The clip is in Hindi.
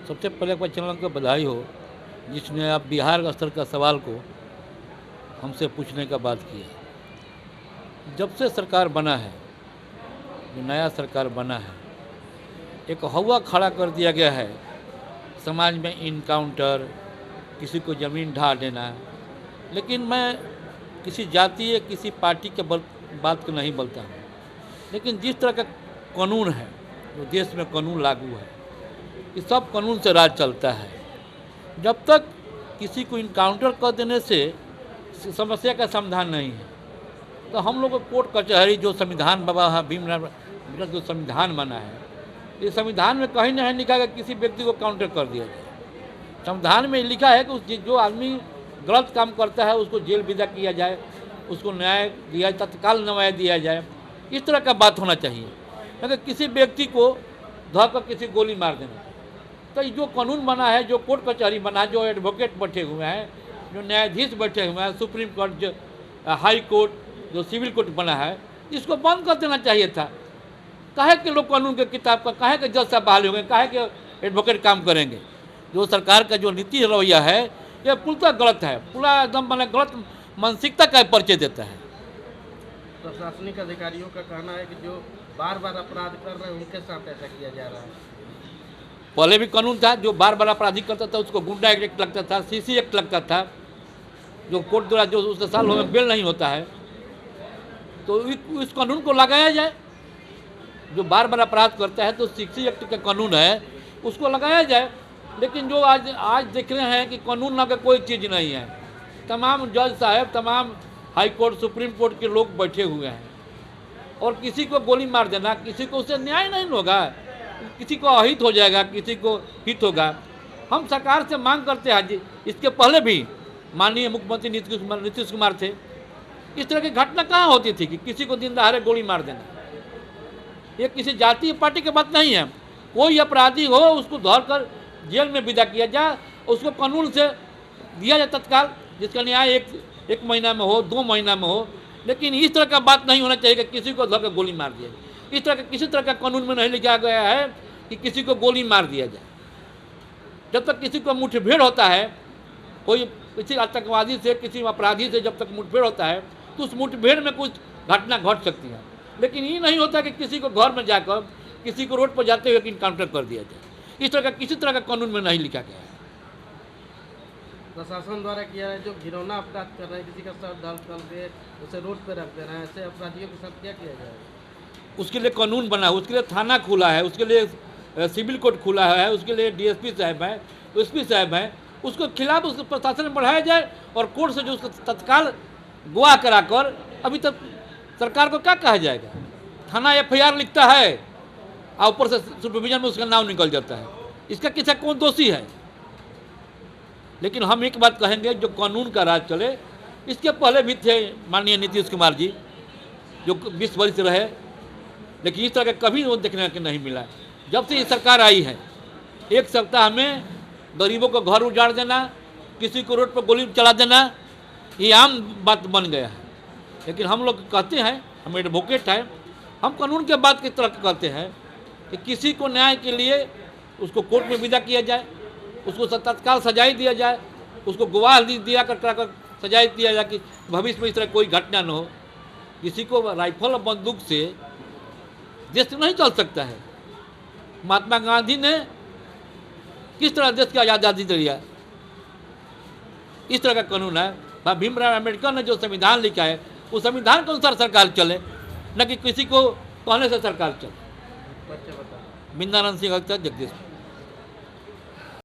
सबसे पहले बच्चन को बधाई हो जिसने आप बिहार स्तर का सवाल को हमसे पूछने का बात किया। जब से सरकार बना है, जो नया सरकार बना है, एक हवा खड़ा कर दिया गया है समाज में इनकाउंटर, किसी को ज़मीन ढा देना। लेकिन मैं किसी जातीय किसी पार्टी के बात को नहीं बोलता हूँ, लेकिन जिस तरह का कानून है, जो देश में कानून लागू है, ये सब कानून से राज चलता है। जब तक किसी को इनकाउंटर कर देने से समस्या का समाधान नहीं है, तो हम लोग कोर्ट कचहरी जो संविधान बाबा भीमराव जो संविधान बना है, ये संविधान में कहीं नहीं लिखा कि किसी व्यक्ति को काउंटर कर दिया जाए। संविधान में लिखा है कि जो आदमी गलत काम करता है उसको जेल विदा किया जाए, उसको न्याय दिया, तत्काल न्याय दिया जाए। इस तरह का बात होना चाहिए। अगर किसी व्यक्ति को धर किसी गोली मार देना, तो जो कानून बना है, जो कोर्ट कचहरी बना है, जो एडवोकेट बैठे हुए हैं, जो न्यायाधीश बैठे हुए हैं, सुप्रीम कोर्ट, जो हाई कोर्ट, जो सिविल कोर्ट बना है, इसको बंद कर देना चाहिए था। काहे के लोग कानून के किताब का, काहे के जज साहब बहाल होंगे, काहे के एडवोकेट काम करेंगे। जो सरकार का जो नीति रवैया है, यह पूरा गलत है, पूरा एकदम मैंने गलत मानसिकता का परिचय देता है। प्रशासनिक अधिकारियों का कहना है कि जो बार बार अपराध कर रहे हैं उनके साथ ऐसा किया जा रहा है। पहले भी कानून था, जो बार बार अपराधी करता था उसको गुंडा एक्ट लगता था, सीसी एक्ट लगता था, जो कोर्ट द्वारा जो उसके साल में बेल नहीं होता है, तो इस कानून को लगाया जाए। जो बार बार अपराध करता है तो सीसी एक्ट का कानून है, उसको लगाया जाए। लेकिन जो आज देख रहे हैं कि कानून ना का कोई चीज़ नहीं है। तमाम जज साहब, तमाम हाई कोर्ट, सुप्रीम कोर्ट के लोग बैठे हुए हैं, और किसी को गोली मार देना, किसी को उससे न्याय नहीं होगा, किसी को अहित हो जाएगा, किसी को हित होगा। हम सरकार से मांग करते हैं, इसके पहले भी माननीय मुख्यमंत्री नीतीश कुमार थे, इस तरह की घटना कहाँ होती थी कि किसी को दिन दहाड़े गोली मार देना। ये किसी जातीय पार्टी की बात नहीं है। कोई अपराधी हो उसको धरकर जेल में विदा किया जाए, उसको कानून से दिया जाए तत्काल, जिसका न्याय एक महीना में हो, 2 महीना में हो। लेकिन इस तरह का बात नहीं होना चाहिए कि किसी को धरकर गोली मार दिया जाए। इस तरह का किसी तरह का कानून में नहीं लिखा गया है कि किसी को गोली मार दिया जाए। जब तक किसी को मुठभेड़ होता है, कोई किसी आतंकवादी से, किसी अपराधी से जब तक मुठभेड़ होता है, तो उस मुठभेड़ में कुछ घटना घट सकती है। लेकिन ये नहीं होता कि किसी को घर में जाकर, किसी को रोड पर जाते हुए इनकाउंटर कर दिया जाए। इस तरह का किसी तरह का कानून में नहीं लिखा गया है। प्रशासन द्वारा किया है जो घिनौना अपराध कर रहे हैं, किसी का सर डाल के उसे रोड पर रख दे रहे हैं, ऐसे अपराधियों के साथ क्या किया जाए? उसके लिए कानून बना है, उसके लिए थाना खुला है, उसके लिए सिविल कोर्ट खुला है, उसके लिए डीएसपी साहब हैं, एसपी साहब हैं। उसको खिलाफ उस प्रशासन में बढ़ाया जाए, और कोर्ट से जो उसको तत्काल गवाह कराकर, अभी तक सरकार को क्या कहा जाएगा। थाना एफआईआर लिखता है और ऊपर से सुपरविजन में उसका नाम निकल जाता है। इसका किसी कौन दोषी है? लेकिन हम एक बात कहेंगे, जो कानून का राज चले। इसके पहले भी थे माननीय नीतीश कुमार जी, जो 20 वर्ष रहे, लेकिन इस तरह का कभी वो देखने को नहीं मिला। जब से ये सरकार आई है, एक सप्ताह में गरीबों को घर उजाड़ देना, किसी को रोड पर गोली चला देना, ये आम बात बन गया है। लेकिन हम लोग कहते हैं, हम एडवोकेट हैं, हम कानून के बात की तरफ कहते हैं कि किसी को न्याय के लिए उसको कोर्ट में विदा किया जाए, उसको तत्काल सजाई दिया जाए, उसको गवाह दिया कर सजाई दिया जाए कि भविष्य में इस तरह कोई घटना न हो। किसी को राइफल और बंदूक से देश नहीं चल सकता है। महात्मा गांधी ने किस तरह देश की आज़ादी दिया, इस तरह का कानून है। भीमराव अम्बेडकर ने जो संविधान लिखा है, उस संविधान के अनुसार सरकार चले, न कि किसी को कहने से सरकार चले। बिंदानंद सिंह, जगदीश।